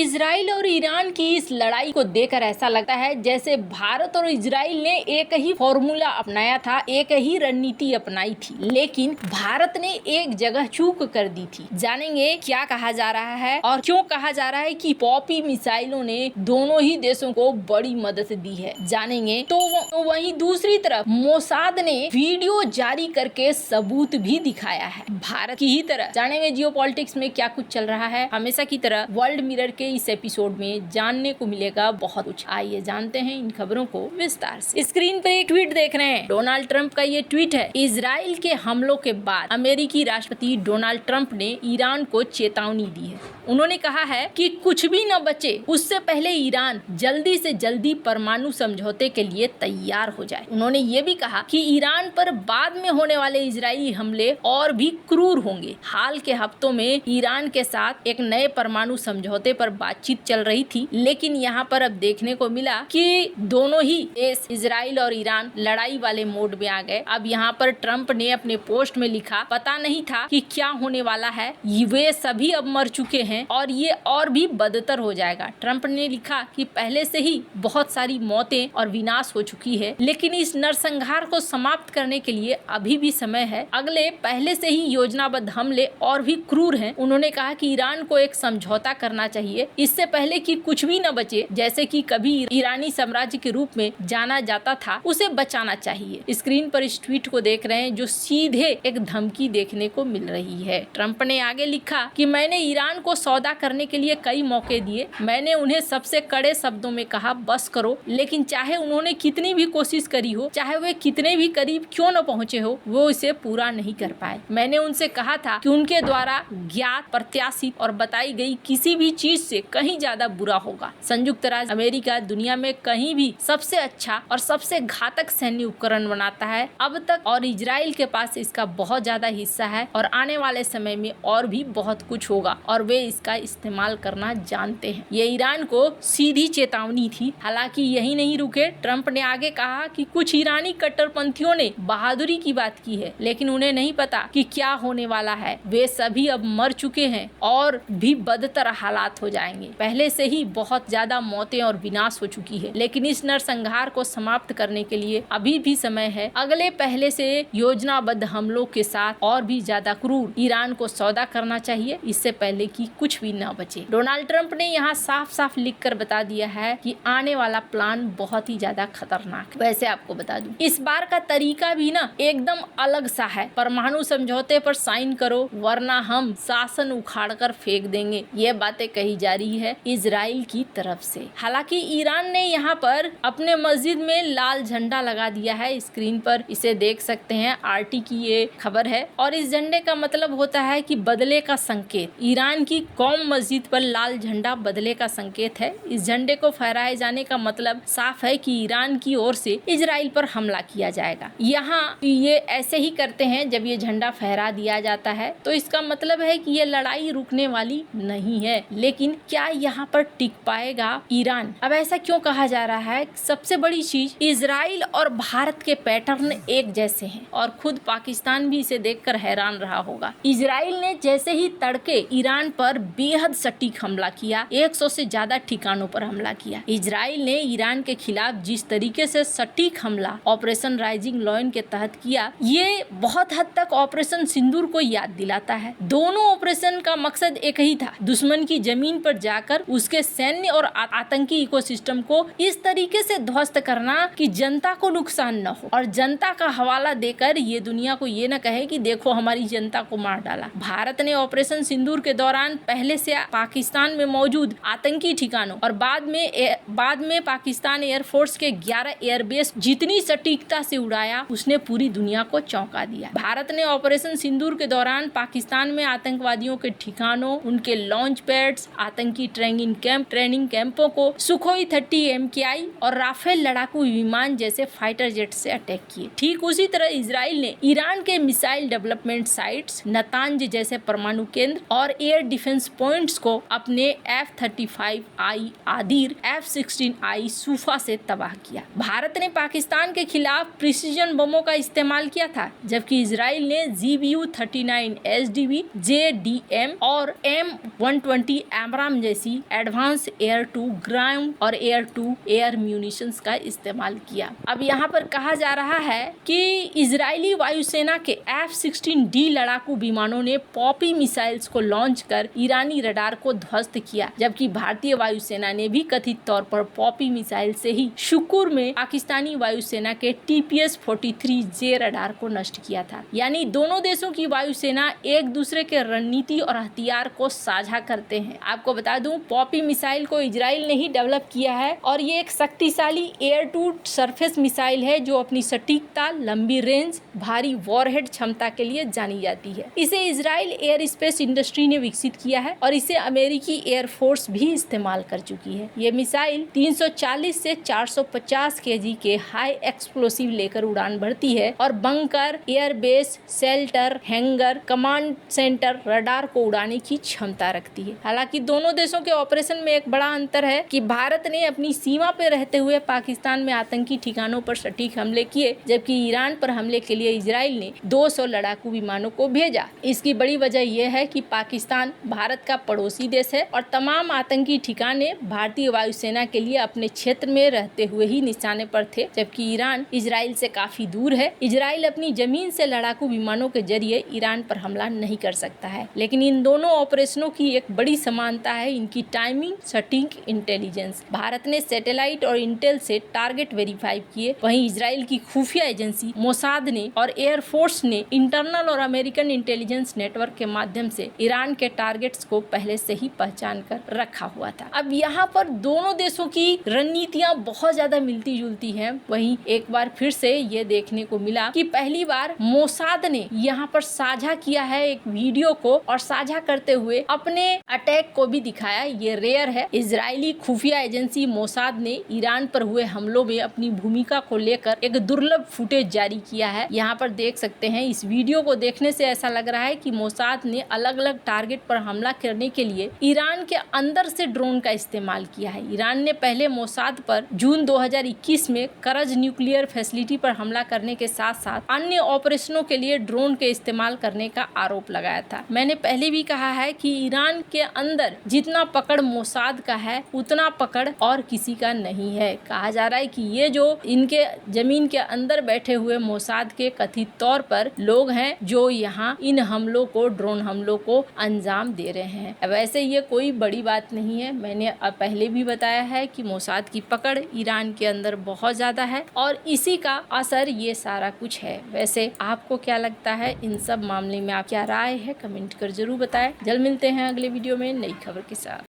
Israel और Iran की इस लड़ाई को देखकर ऐसा लगता है जैसे भारत और इजराइल ने एक ही फॉर्मूला अपनाया था, एक ही रणनीति अपनाई थी, लेकिन भारत ने एक जगह चूक कर दी थी। जानेंगे क्या कहा जा रहा है और क्यों कहा जा रहा है कि पॉपी मिसाइलों ने दोनों ही देशों को बड़ी मदद दी है। जानेंगे तो वहीं दूसरी तरफ मोसाद ने वीडियो जारी करके सबूत भी दिखाया है भारत की ही तरह। जानेंगे जियोपॉलिटिक्स में क्या कुछ चल रहा है। हमेशा की तरह वर्ल्ड मिरर के इस एपिसोड में जानने को मिलेगा बहुत कुछ। आइए जानते हैं इन खबरों को विस्तार से। स्क्रीन पर एक ट्वीट देख रहे हैं, डोनाल्ड ट्रंप का ये ट्वीट है। इजराइल के हमलों के बाद अमेरिकी राष्ट्रपति डोनाल्ड ट्रंप ने ईरान को चेतावनी दी है। उन्होंने कहा है कि कुछ भी न बचे उससे पहले ईरान जल्दी से जल्दी परमाणु समझौते के लिए तैयार हो जाए। उन्होंने ये भी कहा कि ईरान पर बाद में होने वाले इजरायली हमले और भी क्रूर होंगे। हाल के हफ्तों में ईरान के साथ एक नए परमाणु समझौते पर बातचीत चल रही थी, लेकिन यहाँ पर अब देखने को मिला कि दोनों ही देश इजराइल और ईरान लड़ाई वाले मोड में आ गए। अब यहाँ पर ट्रंप ने अपने पोस्ट में लिखा, पता नहीं था कि क्या होने वाला है, वे सभी अब मर चुके हैं और ये और भी बदतर हो जाएगा। ट्रंप ने लिखा कि पहले से ही बहुत सारी मौतें और विनाश हो चुकी है, लेकिन इस नरसंहार को समाप्त करने के लिए अभी भी समय है। अगले पहले से ही योजनाबद्ध हमले और भी क्रूर हैं। उन्होंने कहा कि ईरान को एक समझौता करना चाहिए इससे पहले कि कुछ भी न बचे, जैसे कि कभी ईरानी साम्राज्य के रूप में जाना जाता था, उसे बचाना चाहिए। स्क्रीन पर इस ट्वीट को देख रहे हैं जो सीधे एक धमकी देखने को मिल रही है। ट्रंप ने आगे लिखा कि मैंने ईरान को सौदा करने के लिए कई मौके दिए, मैंने उन्हें सबसे कड़े शब्दों में कहा बस करो, लेकिन चाहे उन्होंने कितनी भी कोशिश करी हो, चाहे वे कितने भी करीब क्यों न पहुंचे हो, वो इसे पूरा नहीं कर पाए। मैंने उनसे कहा था कि उनके द्वारा ज्ञात, प्रत्याशित और बताई गई किसी भी चीज से कहीं ज्यादा बुरा होगा। संयुक्त राज्य अमेरिका दुनिया में कहीं भी सबसे अच्छा और सबसे घातक सैन्य उपकरण बनाता है अब तक, और इजराइल के पास इसका बहुत ज्यादा हिस्सा है और आने वाले समय में और भी बहुत कुछ होगा और वे इसका इस्तेमाल करना जानते हैं। ये ईरान को सीधी चेतावनी थी। हालांकि यही नहीं रुके, ट्रंप ने आगे कहा कि कुछ ईरानी कट्टरपंथियों ने बहादुरी की बात की है, लेकिन उन्हें नहीं पता कि क्या होने वाला है। वे सभी अब मर चुके हैं और भी बदतर हालात हो जाएंगे। पहले से ही बहुत ज्यादा मौतें और विनाश हो चुकी है, लेकिन इस नरसंहार को समाप्त करने के लिए अभी भी समय है। अगले पहले से योजनाबद्ध हमलों के साथ और भी ज्यादा क्रूर ईरान को सौदा करना चाहिए इससे पहले कि कुछ भी न बचे। डोनाल्ड ट्रंप ने यहाँ साफ साफ लिख कर बता दिया है कि आने वाला प्लान बहुत ही ज्यादा खतरनाक है। वैसे आपको बता दूं, इस बार का तरीका भी ना एकदम अलग सा है। परमाणु समझौते पर साइन करो वरना हम शासन उखाड़ कर फेंक देंगे, ये बातें कही जा रही है इजराइल की तरफ से। हालांकि ईरान ने यहाँ पर अपने मस्जिद में लाल झंडा लगा दिया है। स्क्रीन पर इसे देख सकते हैं, आरटी की ये खबर है और इस झंडे का मतलब होता है कि बदले का संकेत। ईरान की कौम मस्जिद पर लाल झंडा बदले का संकेत है। इस झंडे को फहराए जाने का मतलब साफ है कि ईरान की ओर से इजराइल पर हमला किया जाएगा। यहाँ ये ऐसे ही करते हैं, जब ये झंडा फहरा दिया जाता है तो इसका मतलब है कि ये लड़ाई रुकने वाली नहीं है। लेकिन क्या यहाँ पर टिक पाएगा ईरान? अब ऐसा क्यों कहा जा रहा है? सबसे बड़ी चीज, इजराइल और भारत के पैटर्न एक जैसे हैं और खुद पाकिस्तान भी इसे देखकर हैरान रहा होगा। इजराइल ने जैसे ही तड़के ईरान पर बेहद सटीक हमला किया, 100 से ज्यादा ठिकानों पर हमला किया। इजराइल ने ईरान के खिलाफ जिस तरीके से सटीक हमला ऑपरेशन राइजिंग लॉयन के तहत किया, ये बहुत हद तक ऑपरेशन सिंदूर को याद दिलाता है। दोनों ऑपरेशन का मकसद एक ही था, दुश्मन की जमीन पर जाकर उसके सैन्य और आतंकी इकोसिस्टम को इस तरीके से ध्वस्त करना कि जनता को नुकसान न हो और जनता का हवाला देकर ये दुनिया को ये न कहे कि देखो हमारी जनता को मार डाला। भारत ने ऑपरेशन सिंदूर के दौरान पहले से पाकिस्तान में मौजूद आतंकी ठिकानों और बाद में पाकिस्तान एयरफोर्स के 11 एयरबेस जितनी सटीकता से उड़ाया, उसने पूरी दुनिया को चौंका दिया। भारत ने ऑपरेशन सिंदूर के दौरान पाकिस्तान में आतंकवादियों के ठिकानों, उनके लॉन्च पैड्स, आतंकी ट्रेनिंग कैंपों को सुखोई 30 MKI और राफेल लड़ाकू विमान जैसे फाइटर जेट से अटैक किए। ठीक उसी तरह इजराइल ने ईरान के मिसाइल डेवलपमेंट साइट्स, नतांज जैसे परमाणु केंद्र और एयर डिफेंस डिफेंस पॉइंट्स को अपने F-35I आदिर F-16I सूफा से तबाह किया। भारत ने पाकिस्तान के खिलाफ प्रिसीजन बमों का इस्तेमाल किया था, जबकि इजराइल ने ZBU-39 SDB, JDM और M120 एमराम जैसी एडवांस एयर टू ग्राउंड और एयर टू एयर म्यूनिशंस का इस्तेमाल किया। अब यहाँ पर कहा जा रहा है कि इजरायली वायुसेना के F-16D लड़ाकू विमानों ने पॉपी मिसाइल्स को लॉन्च कर ईरानी रडार को ध्वस्त किया, जबकि भारतीय वायुसेना ने भी कथित तौर पर पॉपी मिसाइल से ही शुक्र में पाकिस्तानी वायुसेना के TPS-43J रडार को नष्ट किया था। यानी दोनों देशों की वायुसेना एक दूसरे के रणनीति और हथियार को साझा करते हैं। आपको बता दूं, पॉपी मिसाइल को इजराइल ने ही डेवलप किया है और ये एक शक्तिशाली एयर टू सरफेस मिसाइल है जो अपनी सटीकता, लंबी रेंज, भारी वॉरहेड क्षमता के लिए जानी जाती है। इसे इजराइल एयर स्पेस इंडस्ट्री ने विकसित किया है और इसे अमेरिकी एयरफोर्स भी इस्तेमाल कर चुकी है। ये मिसाइल 340 से 450 kg के हाई एक्सप्लोसिव लेकर उड़ान भरती है और bunker, airbase, shelter, hanger, command centre, radar को उड़ाने की क्षमता रखती है। हालांकि दोनों देशों के ऑपरेशन में एक बड़ा अंतर है कि भारत ने अपनी सीमा पर रहते हुए पाकिस्तान में आतंकी ठिकानों पर सटीक हमले किए, जबकि ईरान पर हमले के लिए इजराइल ने 200 लड़ाकू विमानों को भेजा। इसकी बड़ी वजह यह है कि पाकिस्तान भारत का पड़ोसी देश है और तमाम आतंकी ठिकाने भारतीय वायुसेना के लिए अपने क्षेत्र में रहते हुए ही निशाने पर थे, जबकि ईरान इजराइल से काफी दूर है। इजराइल अपनी जमीन से लड़ाकू विमानों के जरिए ईरान पर हमला नहीं कर सकता है, लेकिन इन दोनों ऑपरेशनों की एक बड़ी समानता है इनकी टाइमिंग, सटीक इंटेलिजेंस। भारत ने सैटेलाइट और इंटेल से टारगेट वेरीफाई किए, वहीं इजराइल की खुफिया एजेंसी मोसाद ने और एयरफोर्स ने इंटरनल और अमेरिकन इंटेलिजेंस नेटवर्क के माध्यम से ईरान के टारगेट्स को पहले से ही पहचान कर रखा हुआ था। अब यहाँ पर दोनों देशों की रणनीतियां बहुत ज्यादा मिलती जुलती हैं। वहीं एक बार फिर से ये देखने को मिला कि पहली बार मोसाद ने यहाँ पर साझा किया है एक वीडियो को और साझा करते हुए अपने अटैक को भी दिखाया। ये रेयर है। इजरायली खुफिया एजेंसी मोसाद ने ईरान पर हुए हमलों में अपनी भूमिका को लेकर एक दुर्लभ फुटेज जारी किया है। यहाँ पर देख सकते हैं, इस वीडियो को देखने से ऐसा लग रहा है कि मोसाद ने अलग अलग टारगेट पर हमला करने के लिए ईरान के अंदर से ड्रोन का इस्तेमाल किया है। ईरान ने पहले मोसाद पर जून 2021 में करज न्यूक्लियर फैसिलिटी पर हमला करने के साथ साथ अन्य ऑपरेशनों के लिए ड्रोन के इस्तेमाल करने का आरोप लगाया था। मैंने पहले भी कहा है कि ईरान के अंदर जितना पकड़ मोसाद का है उतना पकड़ और किसी का नहीं है। कहा जा रहा है कि ये जो इनके जमीन के अंदर बैठे हुए मोसाद के कथित तौर पर लोग हैं जो यहाँ इन हमलों को, ड्रोन हमलों को अंजाम दे रहे हैं। वैसे ये कोई बड़ी बात नहीं है। मैंने पहले भी बताया है कि मोसाद की पकड़ ईरान के अंदर बहुत ज्यादा है और इसी का असर ये सारा कुछ है। वैसे आपको क्या लगता है इन सब मामले में, आप क्या राय है कमेंट कर जरूर बताएं। जल्द मिलते हैं अगले वीडियो में नई खबर के साथ।